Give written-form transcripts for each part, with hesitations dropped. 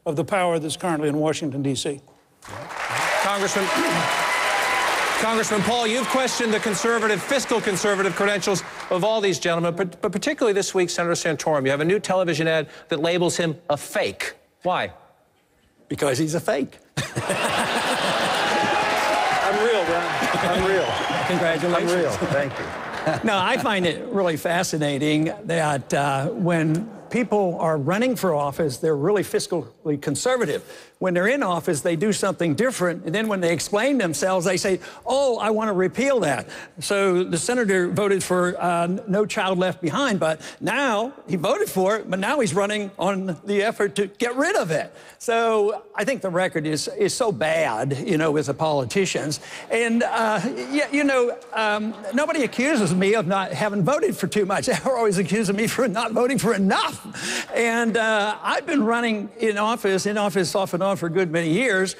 of the power that's currently in Washington, D.C. Congressman Paul, you've questioned the fiscal conservative credentials of all these gentlemen, but particularly this week, Senator Santorum. You have a new television ad that labels him a fake. Why? Because he's a fake. I'm real, Ron. I'm real. Congratulations. I'm real. Thank you. No, I find it really fascinating that when people are running for office, they're really fiscally conservative. When they're in office, they do something different. And then when they explain themselves, they say, oh, I want to repeal that. So the senator voted for No Child Left Behind, but now he voted for it, but now he's running on the effort to get rid of it. So I think the record is so bad, you know, with the politicians. And, yeah, you know, nobody accuses me of not having voted for too much. They're always accusing me for not voting for enough. And I've been running in office off and on for a good many years.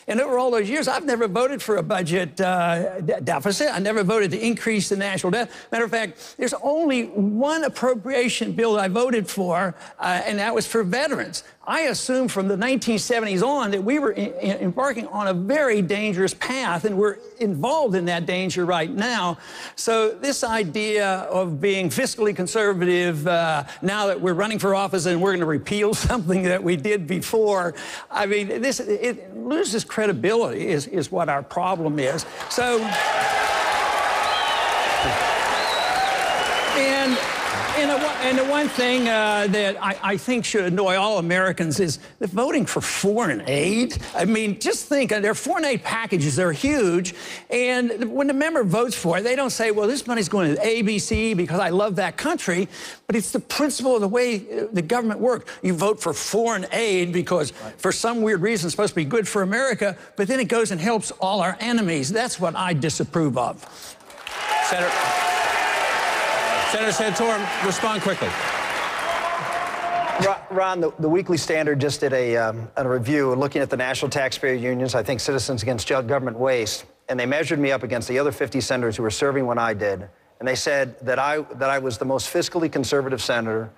And over all those years, I've never voted for a budget deficit. I never voted to increase the national debt. Matter of fact, there's only one appropriation bill that I voted for, and that was for veterans. I assumed from the 1970s on that we were embarking on a very dangerous path, and we're involved in that danger right now. So this idea of being fiscally conservative now that we're running for office and we're going to repeal something that we did before, I mean, it loses credibility is what our problem is. So, and the one thing that I think should annoy all Americans is the voting for foreign aid. I mean, just think, their foreign aid packages, they're huge, and when the member votes for it, they don't say, well, this money's going to ABC because I love that country, but it's the principle of the way the government works. You vote for foreign aid because for some weird reason it's supposed to be good for America, but then it goes and helps all our enemies. That's what I disapprove of. Senator Santorum, respond quickly. Ron, the Weekly Standard just did a review looking at the national taxpayer unions, I think Citizens Against Government Waste, and they measured me up against the other 50 senators who were serving when I did, and they said that I was the most fiscally conservative senator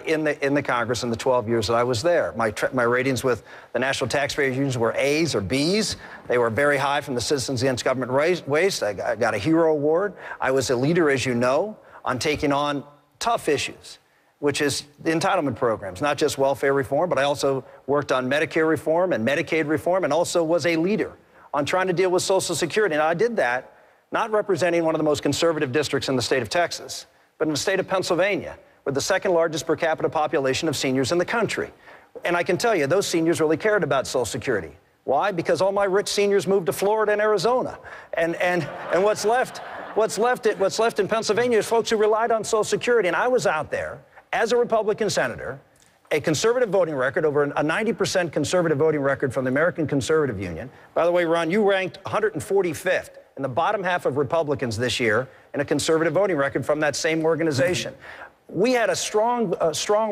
in the Congress in the 12 years that I was there. My ratings with the national taxpayer unions were A's or B's. They were very high from the Citizens Against Government Waste. I got a Hero Award. I was a leader, as you know, on taking on tough issues, which is the entitlement programs, not just welfare reform, but I also worked on Medicare reform and Medicaid reform, and also was a leader on trying to deal with Social Security. And I did that not representing one of the most conservative districts in the state of Texas, but in the state of Pennsylvania, with the second largest per capita population of seniors in the country. And I can tell you, those seniors really cared about Social Security. Why? Because all my rich seniors moved to Florida and Arizona. And what's left in Pennsylvania is folks who relied on Social Security. And I was out there as a Republican senator, a conservative voting record, over a 90% conservative voting record from the American Conservative Union. By the way, Ron, you ranked 145th in the bottom half of Republicans this year in a conservative voting record from that same organization. We had a strong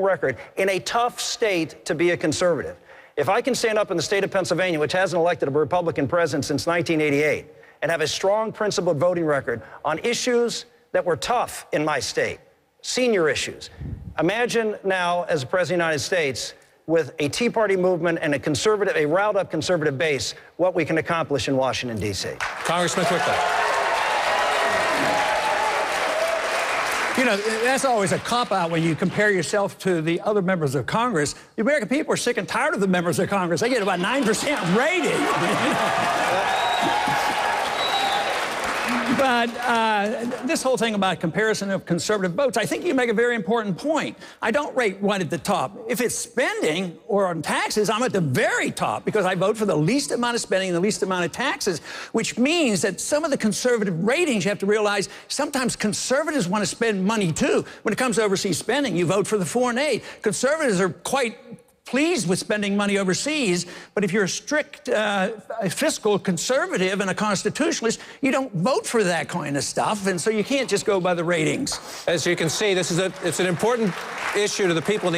record in a tough state to be a conservative. If I can stand up in the state of Pennsylvania, which hasn't elected a Republican president since 1988, and have a strong principled voting record on issues that were tough in my state, senior issues. Imagine now, as a president of the United States, with a Tea Party movement and a riled-up conservative base, what we can accomplish in Washington, D.C. Congressman, quickly. You know, that's always a cop-out when you compare yourself to the other members of Congress. The American people are sick and tired of the members of Congress. They get about 9% rating. But this whole thing about comparison of conservative votes, I think you make a very important point. I don't rate one at the top. If it's spending or on taxes, I'm at the very top because I vote for the least amount of spending and the least amount of taxes, which means that some of the conservative ratings, you have to realize, sometimes conservatives want to spend money too. When it comes to overseas spending, you vote for the foreign aid. Conservatives are quite pleased with spending money overseas, but if you're a strict fiscal conservative and a constitutionalist, you don't vote for that kind of stuff, and so you can't just go by the ratings. As you can see, it's an important issue to the people in the